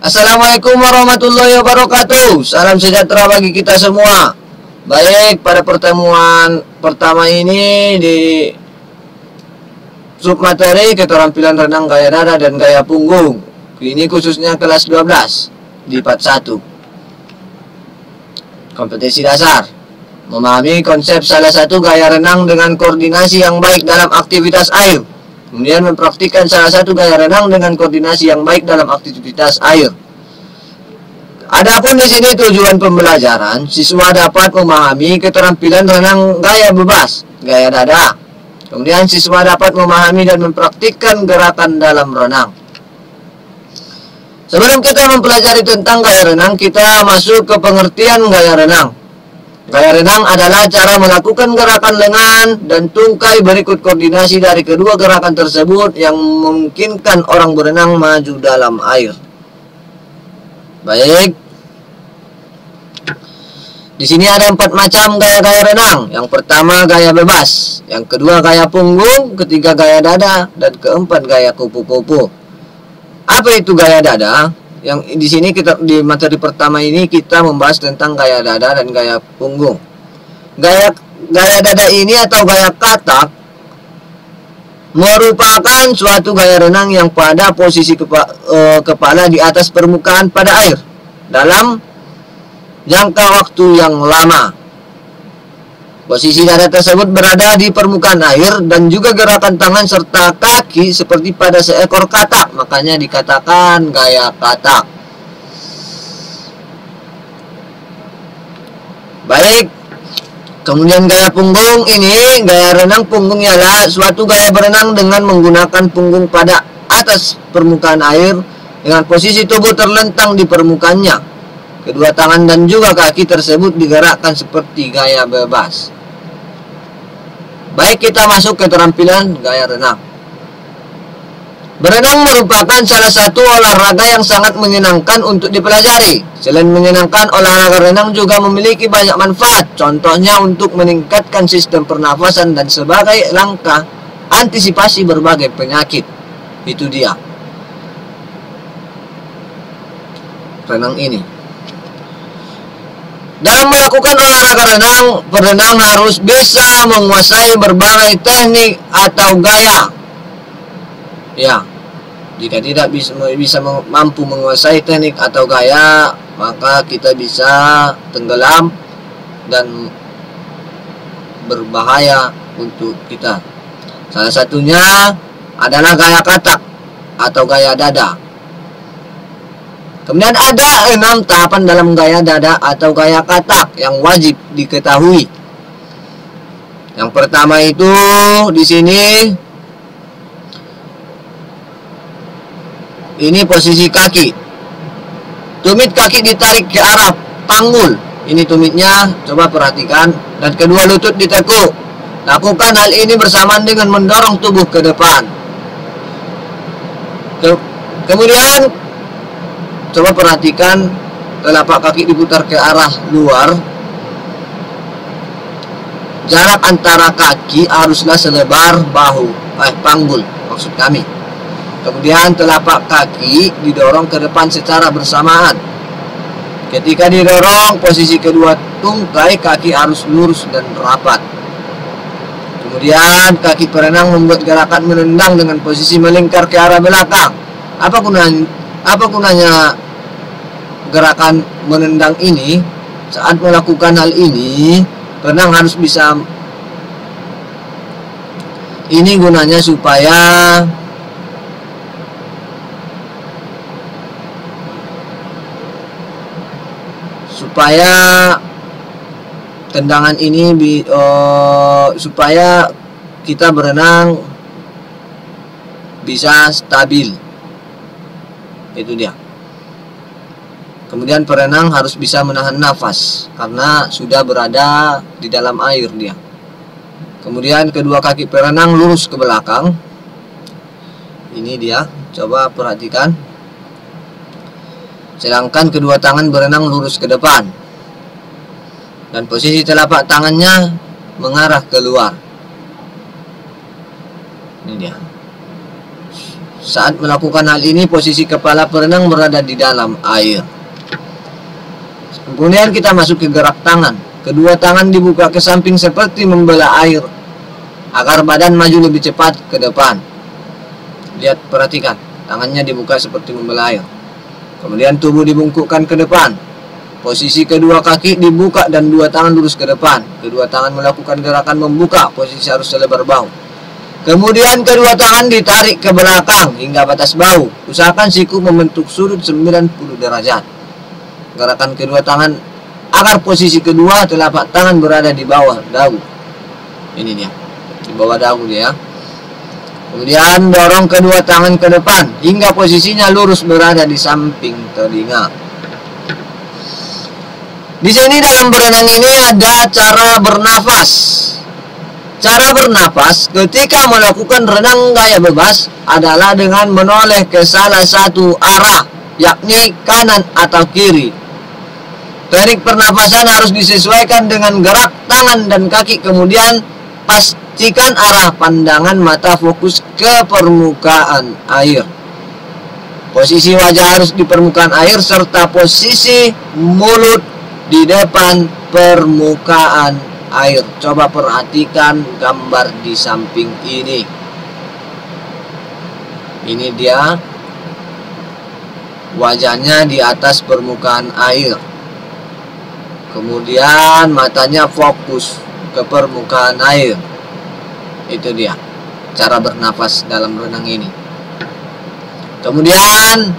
Assalamualaikum warahmatullahi wabarakatuh. Salam sejahtera bagi kita semua. Baik, pada pertemuan pertama ini di submateri keterampilan renang gaya dada dan gaya punggung. Ini khususnya kelas 12 di part 1. Kompetensi dasar. Memahami konsep salah satu gaya renang dengan koordinasi yang baik dalam aktivitas air. Kemudian mempraktikkan salah satu gaya renang dengan koordinasi yang baik dalam aktivitas air. Adapun di sini tujuan pembelajaran, siswa dapat memahami keterampilan renang gaya bebas, gaya dada. Kemudian siswa dapat memahami dan mempraktikkan gerakan dalam renang. Sebelum kita mempelajari tentang gaya renang, kita masuk ke pengertian gaya renang. Gaya renang adalah cara melakukan gerakan lengan dan tungkai berikut koordinasi dari kedua gerakan tersebut yang memungkinkan orang berenang maju dalam air. Baik. Di sini ada 4 macam gaya-gaya renang. Yang pertama gaya bebas, yang kedua gaya punggung, ketiga gaya dada, dan keempat gaya kupu-kupu. Apa itu gaya dada? Yang di sini di materi pertama ini kita membahas tentang gaya dada dan gaya punggung. Gaya dada ini atau gaya katak merupakan suatu gaya renang yang pada posisi kepala di atas permukaan pada air dalam jangka waktu yang lama. Posisi dada tersebut berada di permukaan air dan juga gerakan tangan serta kaki seperti pada seekor katak, makanya dikatakan gaya katak. Baik, kemudian gaya punggung ini, gaya renang punggung ialah suatu gaya berenang dengan menggunakan punggung pada atas permukaan air dengan posisi tubuh terlentang di permukaannya. Kedua tangan dan juga kaki tersebut digerakkan seperti gaya bebas. Baik, kita masuk ke keterampilan gaya renang. Berenang merupakan salah satu olahraga yang sangat menyenangkan untuk dipelajari. Selain menyenangkan, olahraga renang juga memiliki banyak manfaat. Contohnya untuk meningkatkan sistem pernafasan dan sebagai langkah antisipasi berbagai penyakit. Itu dia renang ini. Dalam melakukan olahraga renang, perenang harus bisa menguasai berbagai teknik atau gaya. Ya, jika tidak bisa mampu menguasai teknik atau gaya, maka kita bisa tenggelam dan berbahaya untuk kita. Salah satunya adalah gaya katak atau gaya dada. Kemudian ada 6 tahapan dalam gaya dada atau gaya katak yang wajib diketahui. Yang pertama itu di sini ini posisi kaki. Tumit kaki ditarik ke arah panggul. Ini tumitnya, coba perhatikan. Dan kedua lutut ditekuk. Lakukan hal ini bersamaan dengan mendorong tubuh ke depan. Kemudian coba perhatikan, telapak kaki diputar ke arah luar. Jarak antara kaki haruslah selebar bahu, panggul maksud kami. Kemudian telapak kaki didorong ke depan secara bersamaan. Ketika didorong, posisi kedua tungkai kaki harus lurus dan rapat. Kemudian kaki perenang membuat gerakan menendang dengan posisi melingkar ke arah belakang. Apa gunanya gerakan menendang ini? Saat melakukan hal ini, renang harus bisa, ini gunanya supaya tendangan ini supaya kita berenang bisa stabil. Itu dia. Kemudian perenang harus bisa menahan nafas karena sudah berada di dalam air dia. Kemudian kedua kaki perenang lurus ke belakang. Ini dia, coba perhatikan. Sedangkan kedua tangan berenang lurus ke depan. Dan posisi telapak tangannya mengarah keluar. Ini dia. Saat melakukan hal ini, posisi kepala perenang berada di dalam air. Kemudian kita masuk ke gerak tangan. Kedua tangan dibuka ke samping seperti membelah air, agar badan maju lebih cepat ke depan. Lihat, perhatikan, tangannya dibuka seperti membelah air. Kemudian tubuh dibungkukkan ke depan. Posisi kedua kaki dibuka dan dua tangan lurus ke depan. Kedua tangan melakukan gerakan membuka, posisi harus selebar bahu. Kemudian kedua tangan ditarik ke belakang hingga batas bahu. Usahakan siku membentuk sudut 90 derajat. Gerakan kedua tangan agar posisi kedua telapak tangan berada di bawah dagu. Ini dia, di bawah dagu dia. Kemudian dorong kedua tangan ke depan hingga posisinya lurus berada di samping telinga. Di sini dalam berenang ini ada cara bernafas. Cara bernafas ketika melakukan renang gaya bebas adalah dengan menoleh ke salah satu arah, yakni kanan atau kiri. Teknik pernapasan harus disesuaikan dengan gerak tangan dan kaki. Kemudian pastikan arah pandangan mata fokus ke permukaan air. Posisi wajah harus di permukaan air serta posisi mulut di depan permukaan air. Coba perhatikan gambar di samping ini. Ini dia wajahnya di atas permukaan air. Kemudian matanya fokus ke permukaan air. Itu dia cara bernafas dalam renang ini. Kemudian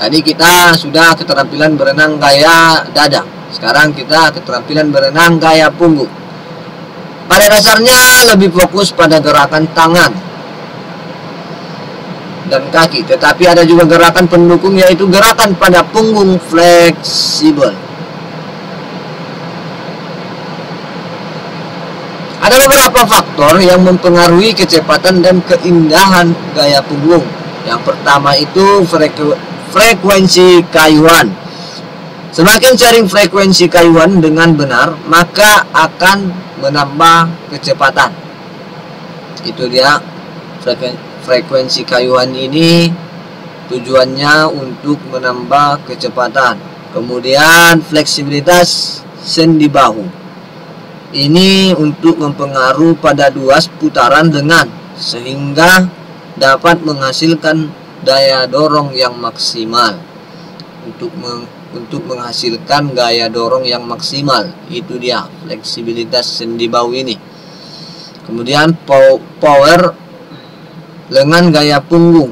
tadi kita sudah keterampilan berenang gaya dada. Sekarang kita keterampilan berenang gaya punggung. Pada dasarnya lebih fokus pada gerakan tangan dan kaki, tetapi ada juga gerakan pendukung, yaitu gerakan pada punggung fleksibel. Ada beberapa faktor yang mempengaruhi kecepatan dan keindahan gaya punggung. Yang pertama itu frekuensi kayuhan. Semakin sering frekuensi kayuhan dengan benar, maka akan menambah kecepatan. Itu dia, frekuensi kayuhan ini tujuannya untuk menambah kecepatan. Kemudian fleksibilitas sendi bahu. Ini untuk mempengaruhi pada luas putaran lengan sehingga dapat menghasilkan daya dorong yang maksimal. Untuk menghasilkan gaya dorong yang maksimal, itu dia fleksibilitas sendi bahu ini. Kemudian power lengan gaya punggung.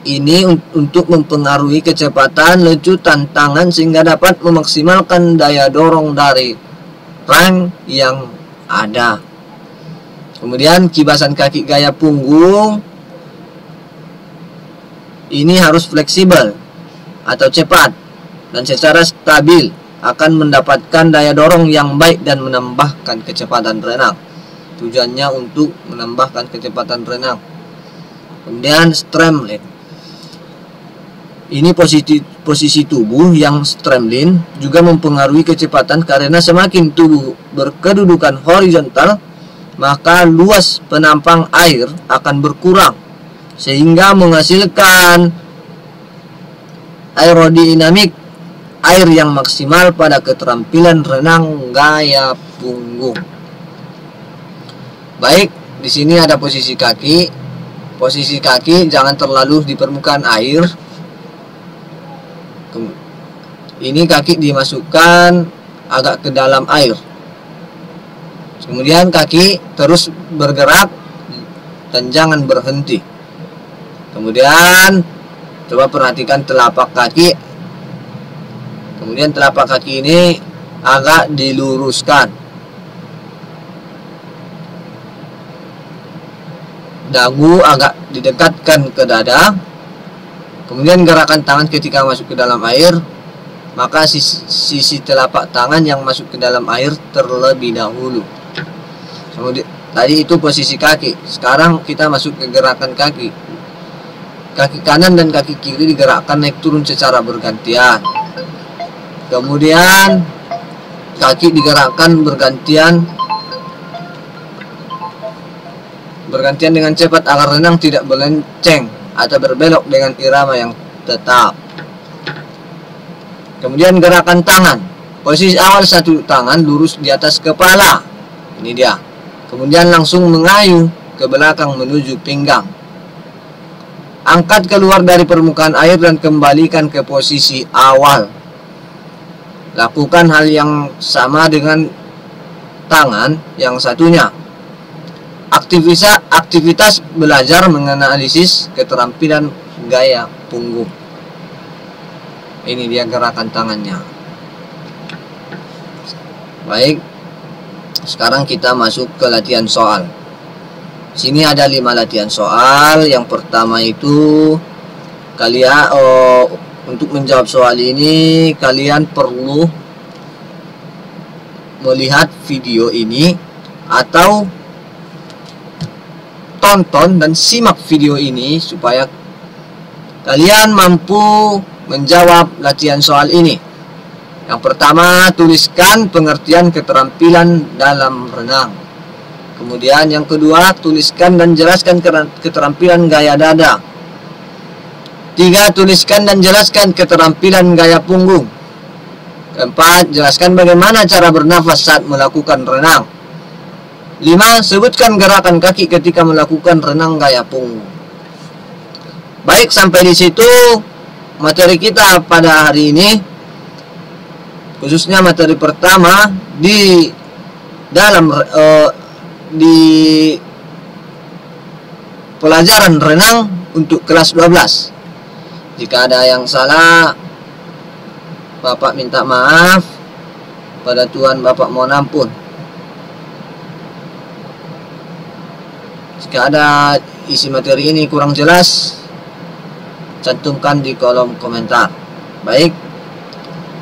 Ini untuk mempengaruhi kecepatan lecutan tangan sehingga dapat memaksimalkan daya dorong dari rang yang ada. Kemudian kibasan kaki gaya punggung ini harus fleksibel atau cepat dan secara stabil, akan mendapatkan daya dorong yang baik dan menambahkan kecepatan renang. Tujuannya untuk menambahkan kecepatan renang. Kemudian streamline. Ini posisi tubuh yang streamline juga mempengaruhi kecepatan, karena semakin tubuh berkedudukan horizontal, maka luas penampang air akan berkurang sehingga menghasilkan aerodinamik air yang maksimal pada keterampilan renang gaya punggung. Baik, di sini ada posisi kaki. Posisi kaki jangan terlalu di permukaan air. Ini kaki dimasukkan agak ke dalam air. Kemudian kaki terus bergerak dan jangan berhenti. Kemudian coba perhatikan telapak kaki. Kemudian telapak kaki ini agak diluruskan. Dagu agak didekatkan ke dada. Kemudian gerakan tangan ketika masuk ke dalam air, maka sisi telapak tangan yang masuk ke dalam air terlebih dahulu. Kemudian tadi itu posisi kaki. Sekarang kita masuk ke gerakan kaki. Kaki kanan dan kaki kiri digerakkan naik turun secara bergantian. Kemudian kaki digerakkan bergantian bergantian dengan cepat agar renang tidak melenceng atau berbelok dengan irama yang tetap. Kemudian gerakan tangan. Posisi awal satu tangan lurus di atas kepala. Ini dia. Kemudian langsung mengayuh ke belakang menuju pinggang. Angkat keluar dari permukaan air dan kembalikan ke posisi awal. Lakukan hal yang sama dengan tangan yang satunya. Aktivitas belajar menganalisis keterampilan gaya punggung. Ini dia gerakan tangannya. Baik, sekarang kita masuk ke latihan soal. Sini ada 5 latihan soal. Yang pertama itu kalian untuk menjawab soal ini kalian perlu melihat video ini atau tonton dan simak video ini supaya kalian mampu menjawab latihan soal ini. Yang pertama, tuliskan pengertian keterampilan dalam renang. Kemudian yang kedua, tuliskan dan jelaskan keterampilan gaya dada. 3, tuliskan dan jelaskan keterampilan gaya punggung. 4, jelaskan bagaimana cara bernafas saat melakukan renang. 5, sebutkan gerakan kaki ketika melakukan renang gaya punggung. Baik, sampai di situ materi kita pada hari ini, khususnya materi pertama di dalam di pelajaran renang untuk kelas 12. Jika ada yang salah, Bapak minta maaf, pada Tuhan Bapak mohon ampun. Jika ada isi materi ini kurang jelas, cantumkan di kolom komentar. Baik,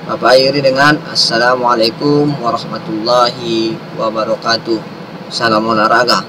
Bapak akhiri dengan Assalamualaikum warahmatullahi wabarakatuh. Salam olahraga.